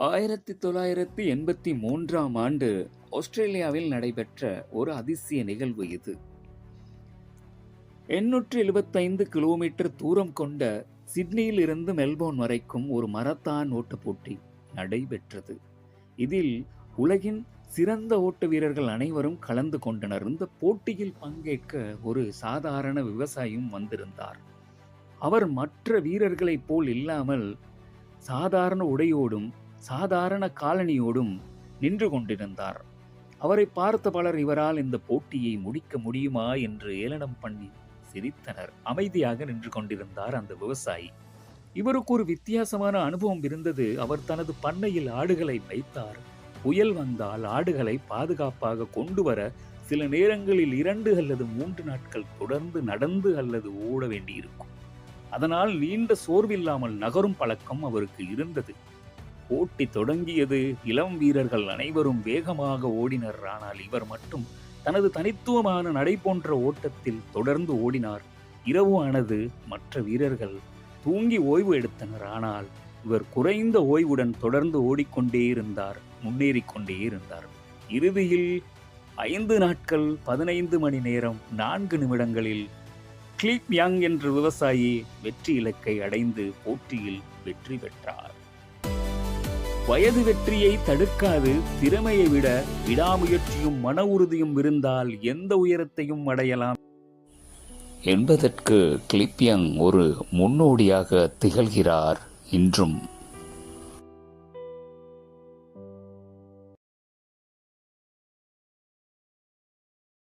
1983ஆம் ஆண்டு ஆஸ்திரேலியாவில் நடைபெற்ற ஒரு அதிசய நிகழ்வு இது. 875 கிலோமீட்டர் தூரம் கொண்ட சிட்னியில் இருந்து மெல்போர்ன் வரைக்கும் ஒரு மரத்தான் ஓட்டப் போட்டி நடைபெற்றது. இதில் உலகின் சிறந்த ஓட்ட வீரர்கள் அனைவரும் கலந்து கொண்டனர். இந்த போட்டியில் பங்கேற்க ஒரு சாதாரண விவசாயியும் வந்திருந்தார். அவர் மற்ற வீரர்களைப் போல் இல்லாமல் சாதாரண உடையோடும் சாதாரண காலணியோடும் நின்று கொண்டிருந்தார். அவரை பார்த்த பலர் இவரால் இந்த போட்டியை முடிக்க முடியுமா என்று ஏளனம் பண்ணி சிரித்தனர். அமைதியாக நின்று கொண்டிருந்தார் அந்த விவசாயி. இவருக்கு ஒரு வித்தியாசமான அனுபவம் இருந்தது. அவர் தனது பண்ணையில் ஆடுகளை வைத்தார். புயல் வந்தால் ஆடுகளை பாதுகாப்பாக கொண்டு வர சில நேரங்களில் 2 அல்லது 3 நாட்கள் தொடர்ந்து நடந்து அல்லது ஓட வேண்டியிருக்கும். அதனால் நீண்ட சோர்வில்லாமல் நகரும் பழக்கம் அவருக்கு இருந்தது. போட்டி தொடங்கியது. இளம் வீரர்கள் அனைவரும் வேகமாக ஓடினர். ஆனால் இவர் மட்டும் தனது தனித்துவமான நடை போன்ற ஓட்டத்தில் தொடர்ந்து ஓடினார். இரவு ஆனது. மற்ற வீரர்கள் தூங்கி ஓய்வு எடுத்தனர். ஆனால் இவர் குறைந்த ஓய்வுடன் தொடர்ந்து ஓடிக்கொண்டே இருந்தார், முன்னேறிக்கொண்டே இருந்தார். இறுதியில் 5 நாட்கள் 15 மணி நேரம் 4 நிமிடங்களில் கிளிப் யங் என்ற விவசாயி வெற்றி இலக்கை அடைந்து போட்டியில் வெற்றி பெற்றார். வயது வெற்றியை தடுக்காது. திறமையை விட விடாமுயற்சியும் மன உறுதியும் இருந்தால் எந்த உயரத்தையும் அடையலாம் என்பதற்கு கிளிப் யங் ஒரு முன்னோடியாக திகழ்கிறார் இன்றும்.